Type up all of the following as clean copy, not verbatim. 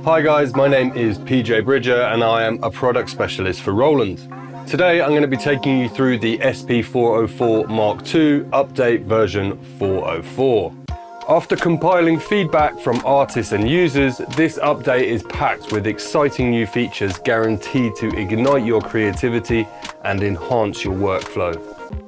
Hi guys, my name is PJ Bridger and I am a product specialist for Roland. Today I'm going to be taking you through the SP-404 Mark II update version 404. After compiling feedback from artists and users, this update is packed with exciting new features guaranteed to ignite your creativity and enhance your workflow.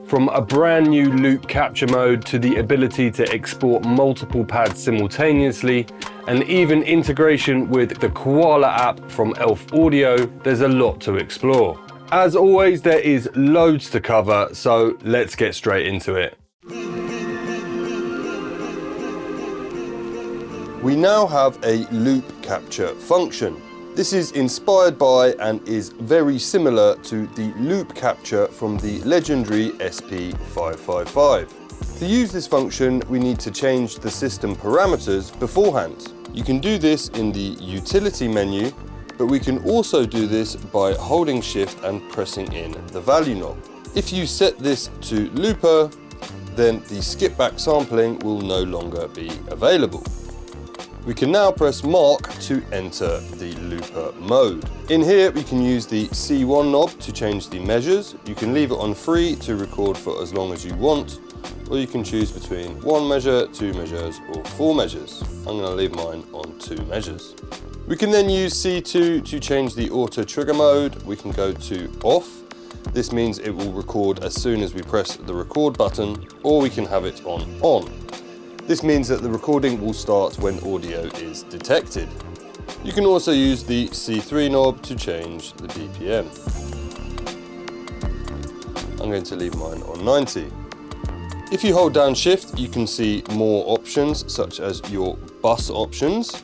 From a brand new loop capture mode to the ability to export multiple pads simultaneously, and even integration with the Koala app from Elf Audio, there's a lot to explore. As always, there is loads to cover, so let's get straight into it. We now have a loop capture function. This is inspired by and is very similar to the loop capture from the legendary SP-555. To use this function, we need to change the system parameters beforehand. You can do this in the utility menu, but we can also do this by holding shift and pressing in the value knob. If you set this to looper, then the skip back sampling will no longer be available. We can now press mark to enter the looper mode. In here we can use the C1 knob to change the measures. You can leave it on free to record for as long as you want, or you can choose between 1 measure, 2 measures or 4 measures. I'm going to leave mine on 2 measures. We can then use C2 to change the auto trigger mode. We can go to off. This means it will record as soon as we press the record button, or we can have it on. This means that the recording will start when audio is detected. You can also use the C3 knob to change the BPM. I'm going to leave mine on 90. If you hold down shift, you can see more options such as your bus options.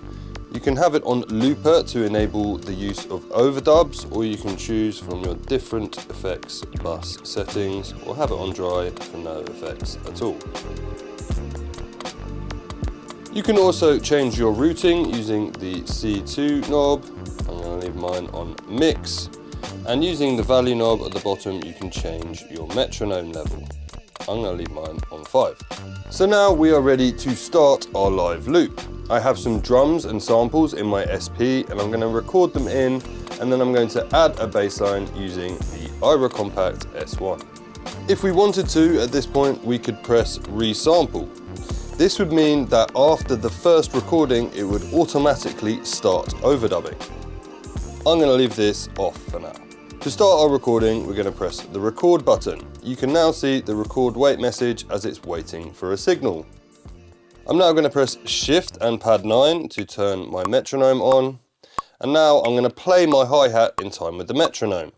You can have it on looper to enable the use of overdubs, or you can choose from your different effects bus settings, or have it on dry for no effects at all. You can also change your routing using the C2 knob. I'm going to leave mine on mix, and using the value knob at the bottom you can change your metronome level. I'm going to leave mine on 5. So now we are ready to start our live loop. I have some drums and samples in my SP and I'm going to record them in, and then I'm going to add a bass line using the Ira Compact S1. If we wanted to, at this point we could press resample. This would mean that after the first recording it would automatically start overdubbing. I'm going to leave this off for now. To start our recording, we're going to press the record button. You can now see the record wait message as it's waiting for a signal. I'm now going to press shift and pad 9 to turn my metronome on. And now I'm going to play my hi-hat in time with the metronome.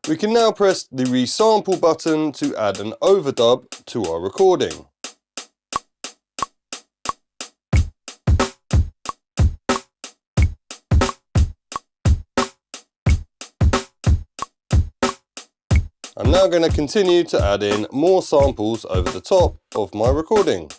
We can now press the resample button to add an overdub to our recording. I'm now going to continue to add in more samples over the top of my recording.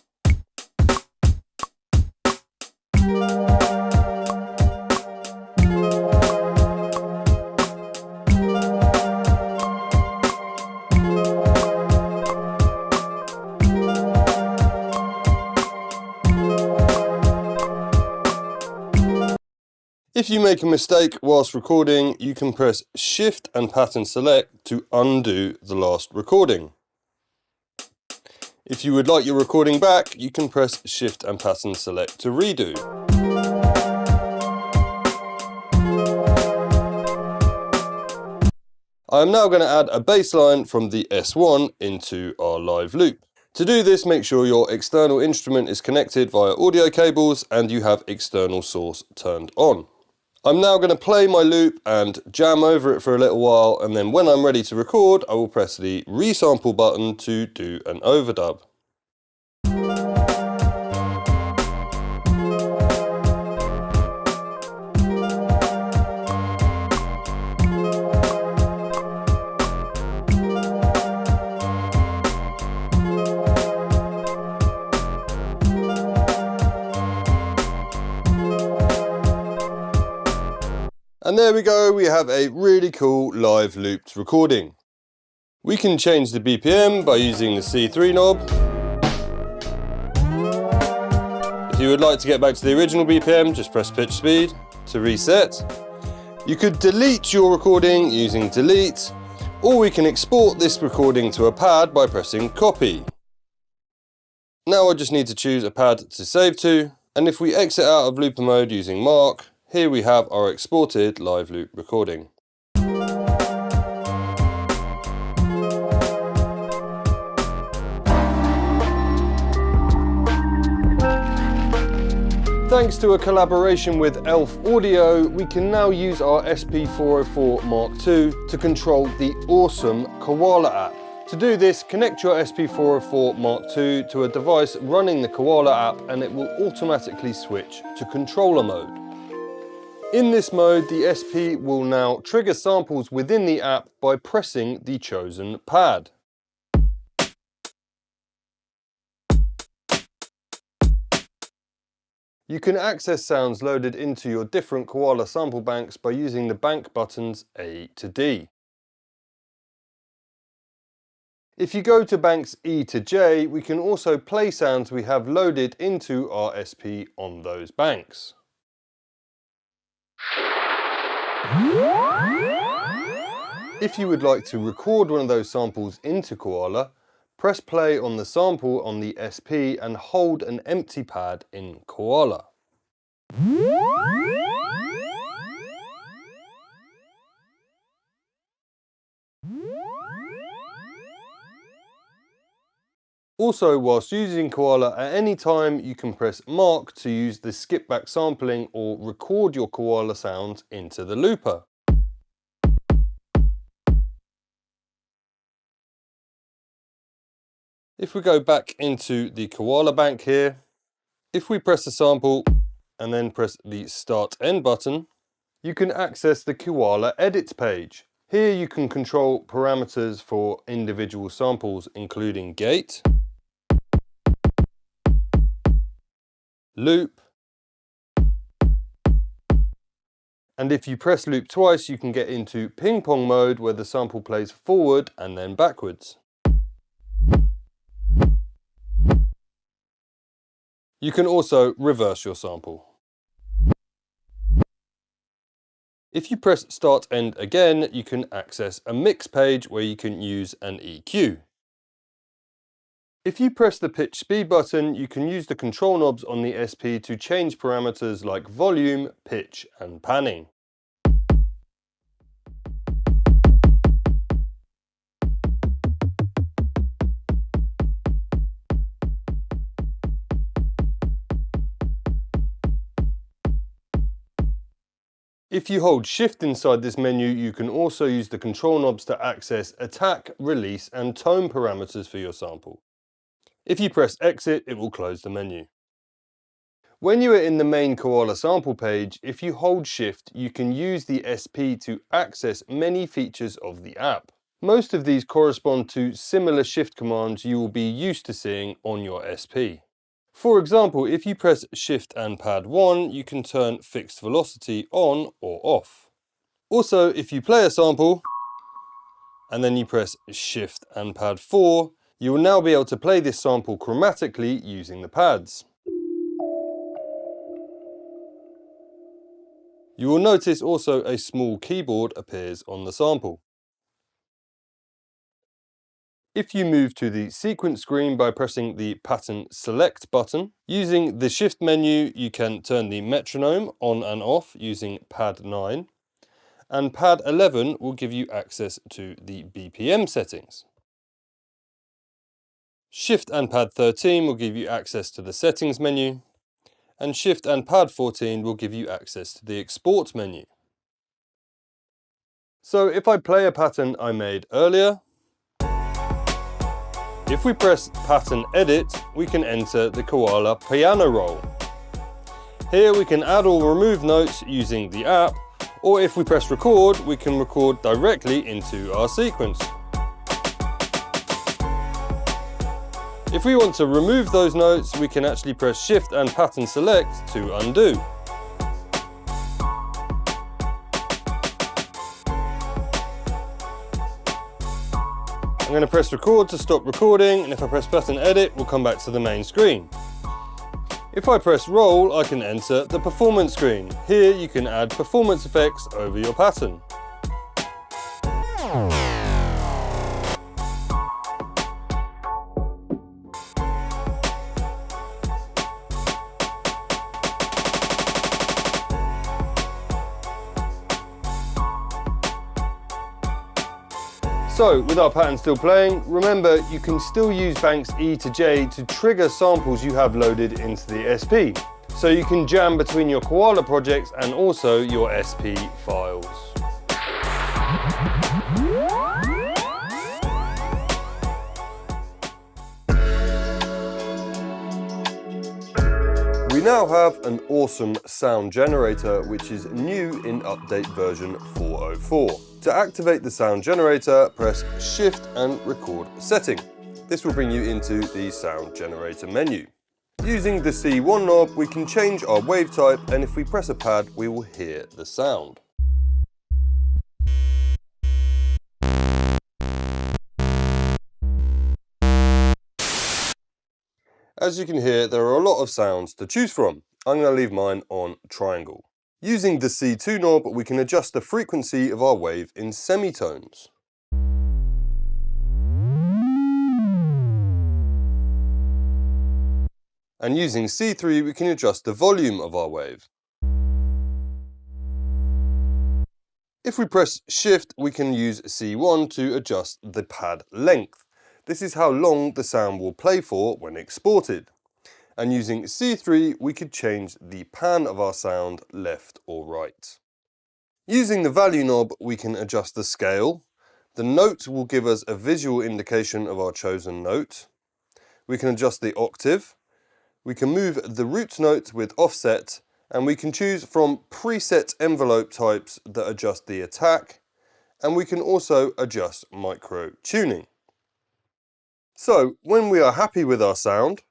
If you make a mistake whilst recording, you can press Shift and Pattern Select to undo the last recording. If you would like your recording back, you can press Shift and Pattern Select to redo. I am now going to add a bass line from the S1 into our live loop. To do this, make sure your external instrument is connected via audio cables and you have external source turned on. I'm now going to play my loop and jam over it for a little while, and then when I'm ready to record, I will press the resample button to do an overdub. And there we go, we have a really cool live looped recording. We can change the BPM by using the C3 knob. If you would like to get back to the original BPM, just press pitch speed to reset. You could delete your recording using delete, or we can export this recording to a pad by pressing copy. Now I just need to choose a pad to save to, and if we exit out of looper mode using mark, here we have our exported live loop recording. Thanks to a collaboration with Elf Audio, we can now use our SP-404 Mark II to control the awesome Koala app. To do this, connect your SP-404 Mark II to a device running the Koala app and it will automatically switch to controller mode. In this mode, the SP will now trigger samples within the app by pressing the chosen pad. You can access sounds loaded into your different Koala sample banks by using the bank buttons A to D. If you go to banks E to J, we can also play sounds we have loaded into our SP on those banks. If you would like to record one of those samples into Koala, press play on the sample on the SP and hold an empty pad in Koala. Also, whilst using Koala at any time, you can press mark to use the skip back sampling or record your Koala sounds into the looper. If we go back into the Koala bank here, if we press the sample and then press the Start End button, you can access the Koala Edits page. Here you can control parameters for individual samples, including gate, loop, and if you press loop twice, you can get into ping pong mode where the sample plays forward and then backwards. You can also reverse your sample. If you press Start End again, you can access a mix page where you can use an EQ. If you press the pitch speed button, you can use the control knobs on the SP to change parameters like volume, pitch, and panning. If you hold Shift inside this menu, you can also use the control knobs to access attack, release, and tone parameters for your sample. If you press Exit, it will close the menu. When you are in the main Koala sample page, if you hold Shift, you can use the SP to access many features of the app. Most of these correspond to similar shift commands you will be used to seeing on your SP. For example, if you press Shift and Pad 1, you can turn fixed velocity on or off. Also, if you play a sample and then you press Shift and Pad 4, you will now be able to play this sample chromatically using the pads. You will notice also a small keyboard appears on the sample. If you move to the sequence screen by pressing the Pattern Select button, using the Shift menu you can turn the metronome on and off using Pad 9, and Pad 11 will give you access to the BPM settings. Shift and Pad 13 will give you access to the Settings menu, and Shift and Pad 14 will give you access to the Export menu. So if I play a pattern I made earlier, if we press Pattern Edit, we can enter the Koala piano roll. Here we can add or remove notes using the app, or if we press Record, we can record directly into our sequence. If we want to remove those notes, we can actually press Shift and Pattern Select to undo. I'm going to press record to stop recording, and if I press button edit, we'll come back to the main screen. If I press roll, I can enter the performance screen. Here you can add performance effects over your pattern. So, with our pattern still playing, remember you can still use banks E to J to trigger samples you have loaded into the SP. So you can jam between your Koala projects and also your SP files. We now have an awesome sound generator which is new in update version 404. To activate the sound generator, press Shift and record setting. This will bring you into the sound generator menu. Using the C1 knob, we can change our wave type, and if we press a pad, we will hear the sound. As you can hear, there are a lot of sounds to choose from. I'm going to leave mine on triangle. Using the C2 knob, we can adjust the frequency of our wave in semitones. And using C3, we can adjust the volume of our wave. If we press Shift, we can use C1 to adjust the pad length. This is how long the sound will play for when exported. And using C3, we could change the pan of our sound left or right. Using the value knob, we can adjust the scale. The note will give us a visual indication of our chosen note. We can adjust the octave. We can move the root note with offset, and we can choose from preset envelope types that adjust the attack, and we can also adjust micro tuning. So, when we are happy with our sound,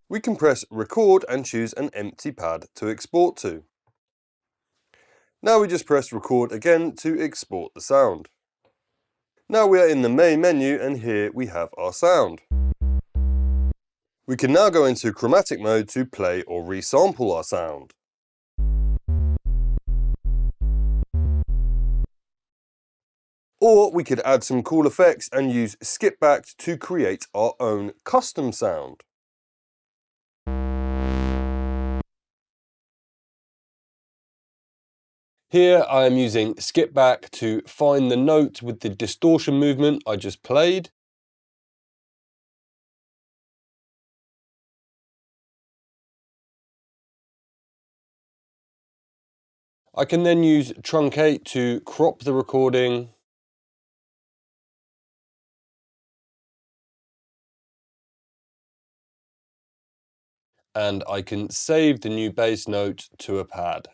we can press record and choose an empty pad to export to. Now we just press record again to export the sound. Now we are in the main menu, and here we have our sound. We can now go into chromatic mode to play or resample our sound. Or we could add some cool effects and use skip back to create our own custom sound. Here I am using skip back to find the note with the distortion movement I just played. I can then use truncate to crop the recording. And I can save the new bass note to a pad.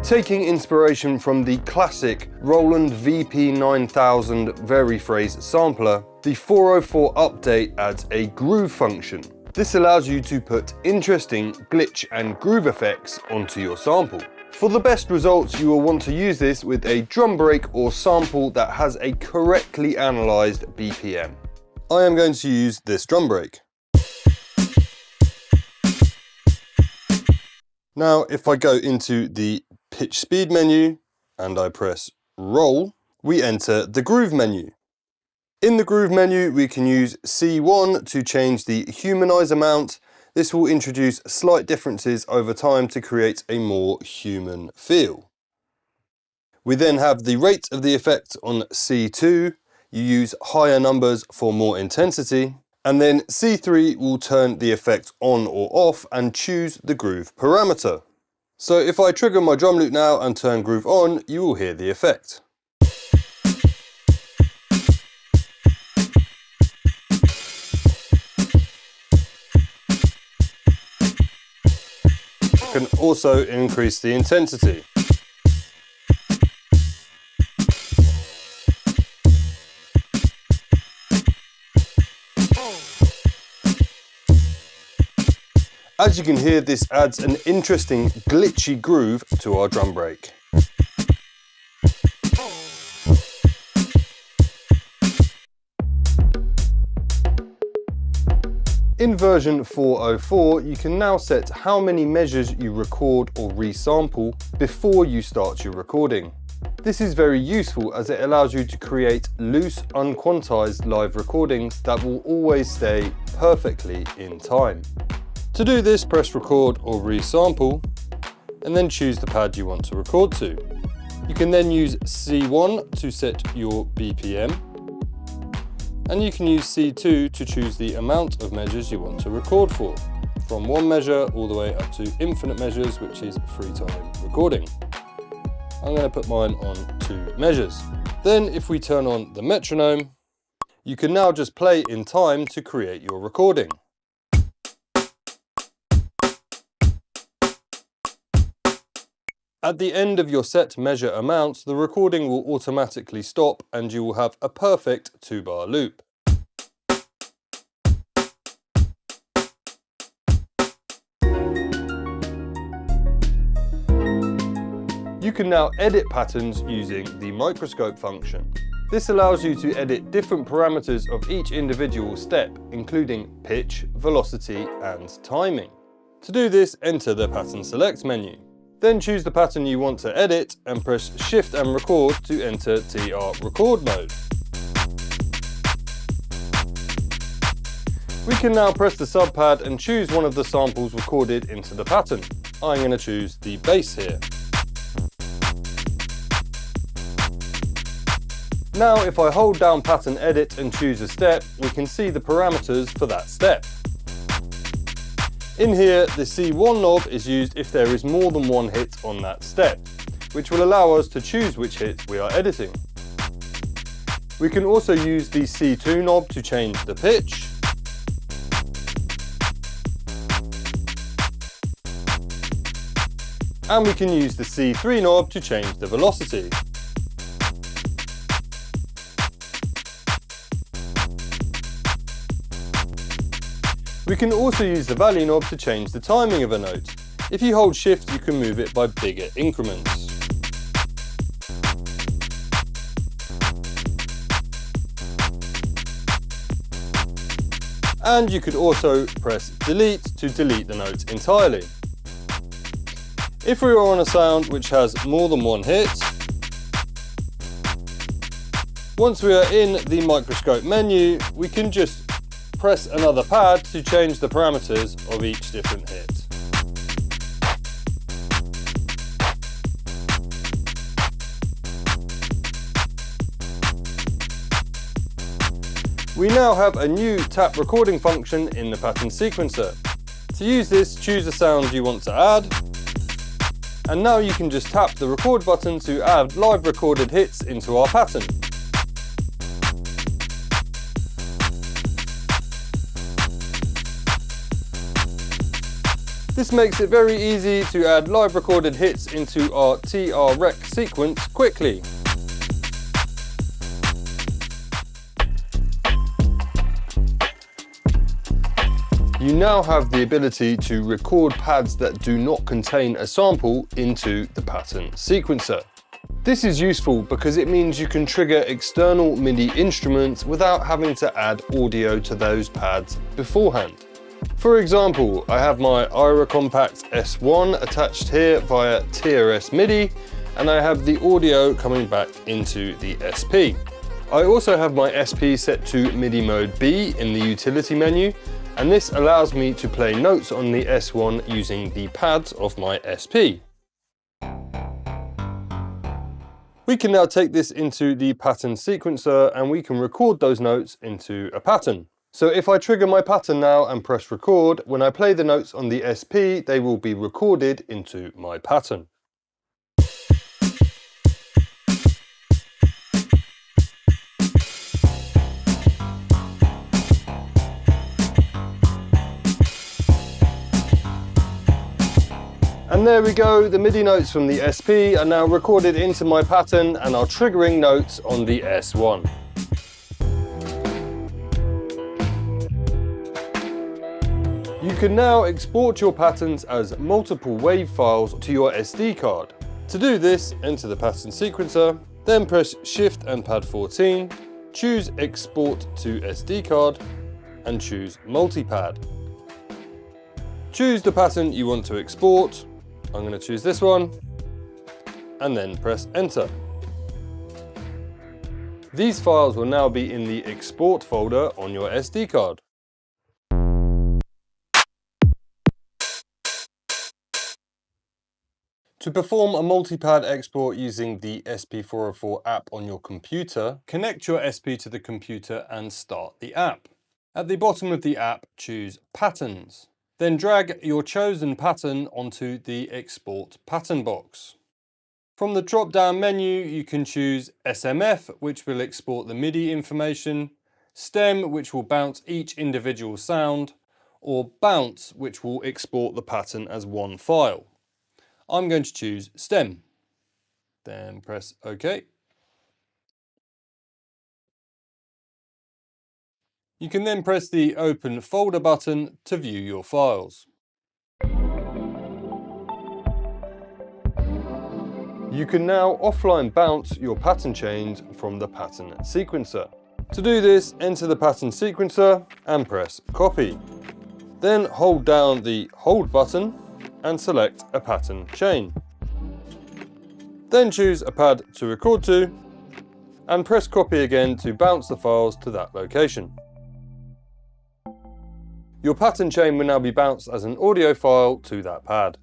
Taking inspiration from the classic Roland VP9000 Veriphrase sampler, the 404 update adds a groove function. This allows you to put interesting glitch and groove effects onto your sample. For the best results, you will want to use this with a drum break or sample that has a correctly analysed BPM. I am going to use this drum break. Now, if I go into the pitch speed menu and I press roll, we enter the groove menu. In the groove menu, we can use C1 to change the humanize amount. This will introduce slight differences over time to create a more human feel. We then have the rate of the effect on C2. You use higher numbers for more intensity. And then C3 will turn the effect on or off and choose the groove parameter. So if I trigger my drum loop now and turn groove on, you will hear the effect. I can also increase the intensity. As you can hear, this adds an interesting glitchy groove to our drum break. In version 404, you can now set how many measures you record or resample before you start your recording. This is very useful as it allows you to create loose, unquantized live recordings that will always stay perfectly in time. To do this, press record or resample, and then choose the pad you want to record to. You can then use C1 to set your BPM, and you can use C2 to choose the amount of measures you want to record for, from 1 measure all the way up to infinite measures, which is free-time recording. I'm going to put mine on 2 measures. Then if we turn on the metronome, you can now just play in time to create your recording. At the end of your set measure amount, the recording will automatically stop and you will have a perfect 2-bar loop. You can now edit patterns using the Microscope function. This allows you to edit different parameters of each individual step, including pitch, velocity, and timing. To do this, enter the Pattern Select menu. Then choose the pattern you want to edit and press Shift and Record to enter TR record mode. We can now press the sub pad and choose one of the samples recorded into the pattern. I'm going to choose the bass here. Now if I hold down Pattern Edit and choose a step, we can see the parameters for that step. In here, the C1 knob is used if there is more than 1 hit on that step, which will allow us to choose which hit we are editing. We can also use the C2 knob to change the pitch. And we can use the C3 knob to change the velocity. We can also use the value knob to change the timing of a note. If you hold Shift, you can move it by bigger increments. And you could also press Delete to delete the note entirely. If we are on a sound which has more than 1 hit, once we are in the Microscope menu, we can just press another pad to change the parameters of each different hit. We now have a new tap recording function in the pattern sequencer. To use this, choose a sound you want to add, and now you can just tap the record button to add live recorded hits into our pattern. This makes it very easy to add live recorded hits into our TR rec sequence quickly. You now have the ability to record pads that do not contain a sample into the pattern sequencer. This is useful because it means you can trigger external MIDI instruments without having to add audio to those pads beforehand. For example, I have my IRA Compact S1 attached here via TRS MIDI, and I have the audio coming back into the SP. I also have my SP set to MIDI mode B in the utility menu, and this allows me to play notes on the S1 using the pads of my SP. We can now take this into the pattern sequencer and we can record those notes into a pattern. So if I trigger my pattern now and press record, when I play the notes on the SP, they will be recorded into my pattern. And there we go, the MIDI notes from the SP are now recorded into my pattern and are triggering notes on the S1. You can now export your patterns as multiple WAV files to your SD card. To do this, enter the pattern sequencer, then press Shift and Pad 14, choose Export to SD card, and choose Multipad. Choose the pattern you want to export. I'm going to choose this one, and then press Enter. These files will now be in the Export folder on your SD card. To perform a multipad export using the SP-404 app on your computer, connect your SP to the computer and start the app. At the bottom of the app, choose Patterns. Then drag your chosen pattern onto the Export Pattern box. From the drop-down menu, you can choose SMF, which will export the MIDI information, Stem, which will bounce each individual sound, or Bounce, which will export the pattern as one file. I'm going to choose Stem. Then press OK. You can then press the Open Folder button to view your files. You can now offline bounce your pattern chains from the pattern sequencer. To do this, enter the pattern sequencer and press Copy. Then hold down the Hold button and select a pattern chain. Then choose a pad to record to and press Copy again to bounce the files to that location. Your pattern chain will now be bounced as an audio file to that pad.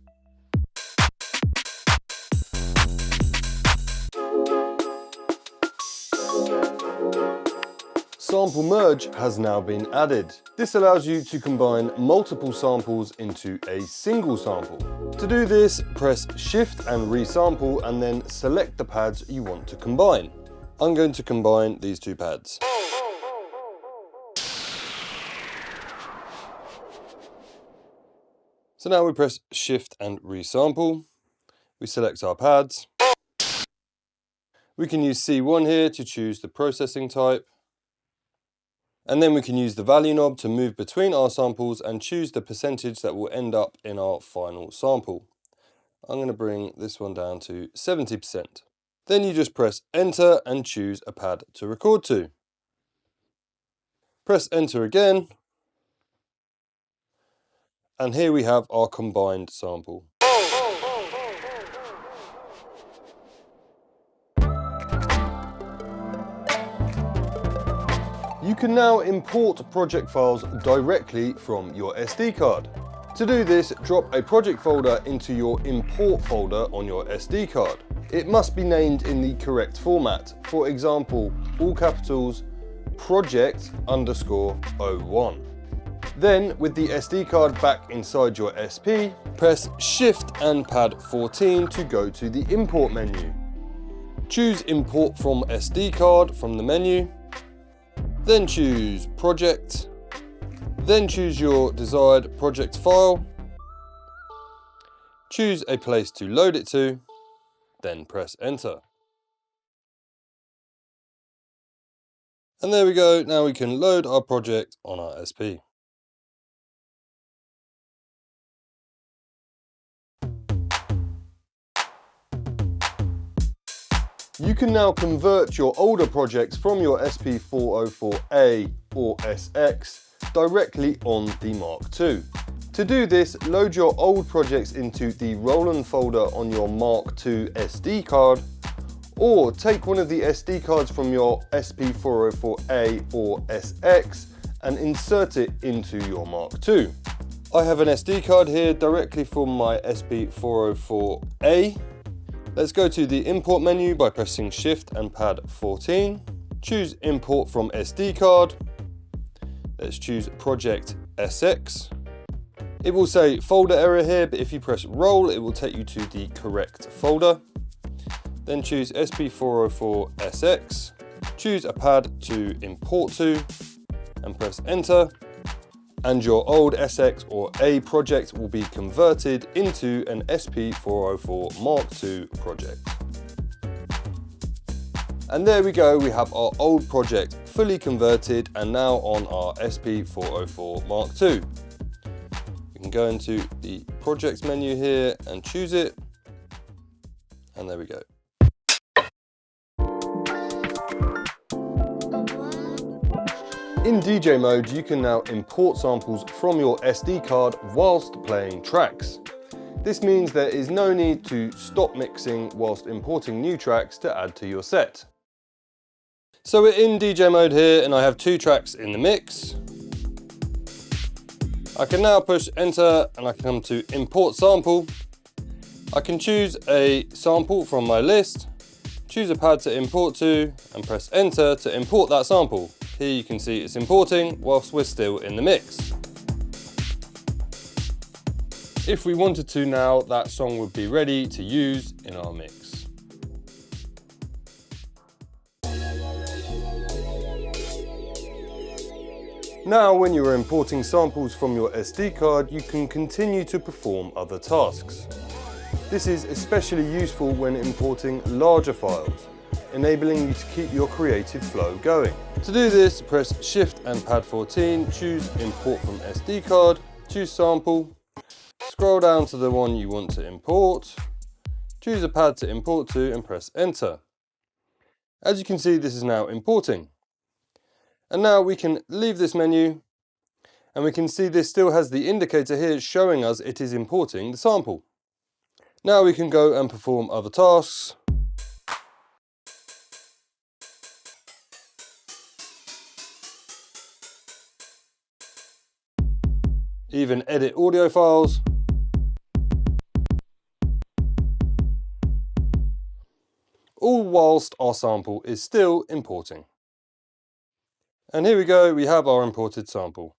Sample Merge has now been added. This allows you to combine multiple samples into a single sample. To do this, press Shift and Resample and then select the pads you want to combine. I'm going to combine these two pads. So now we press Shift and Resample. We select our pads. We can use C1 here to choose the processing type. And then we can use the value knob to move between our samples and choose the percentage that will end up in our final sample. I'm going to bring this one down to 70%. Then you just press Enter and choose a pad to record to. Press Enter again. And here we have our combined sample. You can now import project files directly from your SD card. To do this, drop a project folder into your Import folder on your SD card. It must be named in the correct format. For example, all capitals, project_01. Then, with the SD card back inside your SP, press Shift and Pad 14 to go to the Import menu. Choose Import from SD card from the menu. Then choose Project. Then choose your desired project file. Choose a place to load it to. Then press Enter. And there we go. Now we can load our project on our SP. You can now convert your older projects from your SP-404A or SX directly on the Mark II. To do this, load your old projects into the Roland folder on your Mark II SD card, or take one of the SD cards from your SP-404A or SX and insert it into your Mark II. I have an SD card here directly from my SP-404A. Let's go to the Import menu by pressing Shift and Pad 14. Choose Import from SD card. Let's choose Project SX. It will say folder error here, but if you press Roll, it will take you to the correct folder. Then choose SP-404SX. Choose a pad to import to and press Enter. And your old SX or A project will be converted into an SP-404 Mark II project. And there we go, we have our old project fully converted and now on our SP-404 Mark II. can go into the projects menu here and choose it. And there we go. In DJ mode, you can now import samples from your SD card whilst playing tracks. This means there is no need to stop mixing whilst importing new tracks to add to your set. So we're in DJ mode here and I have 2 tracks in the mix. I can now push enter and I can come to import sample. I can choose a sample from my list, choose a pad to import to and press enter to import that sample. Here you can see it's importing whilst we're still in the mix. If we wanted to now, that song would be ready to use in our mix. Now, when you are importing samples from your SD card, you can continue to perform other tasks. This is especially useful when importing larger files, enabling you to keep your creative flow going. To do this, press Shift and Pad 14, choose Import from SD card, choose Sample, scroll down to the one you want to import, choose a pad to import to and press Enter. As you can see, this is now importing. And now we can leave this menu and we can see this still has the indicator here showing us it is importing the sample. Now we can go and perform other tasks. Even edit audio files. All whilst our sample is still importing. And here we go, we have our imported sample.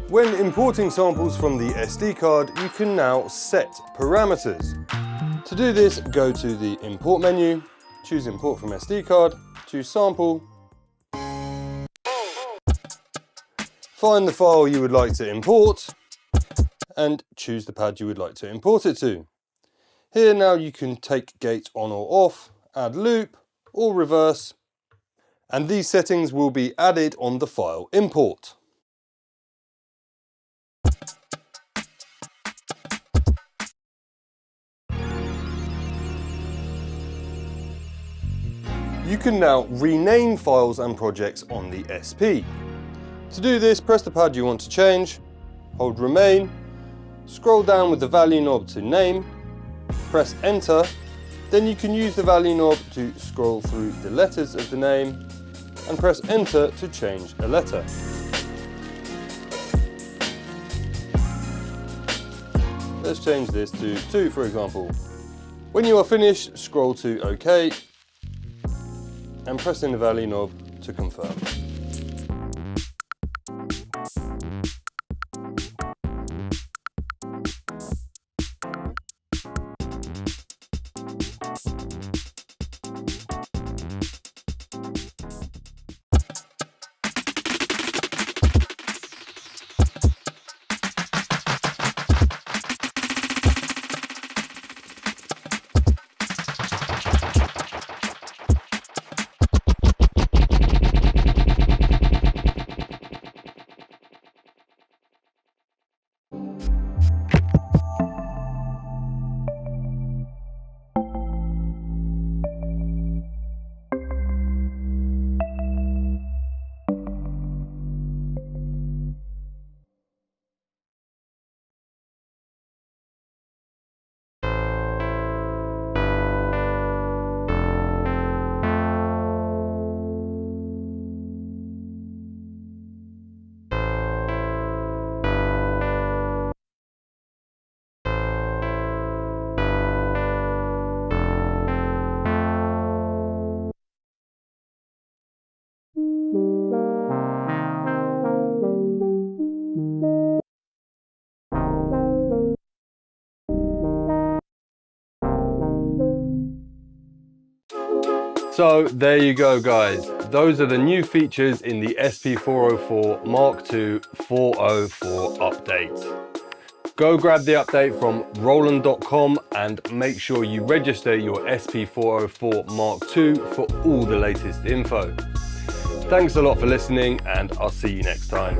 When importing samples from the SD card, you can now set parameters. To do this, go to the import menu, choose import from SD card, choose sample, find the file you would like to import, and choose the pad you would like to import it to. Here now you can take gate on or off, add loop, or reverse, and these settings will be added on the file import. You can now rename files and projects on the SP. To do this, press the pad you want to change, hold remain, scroll down with the value knob to name, press enter, then you can use the value knob to scroll through the letters of the name and press enter to change a letter. Let's change this to 2 for example. When you are finished, scroll to OK and press in the value knob to confirm. So there you go guys, those are the new features in the SP-404 Mark II 404 update. Go grab the update from Roland.com and make sure you register your SP-404 Mark II for all the latest info. Thanks a lot for listening, and I'll see you next time.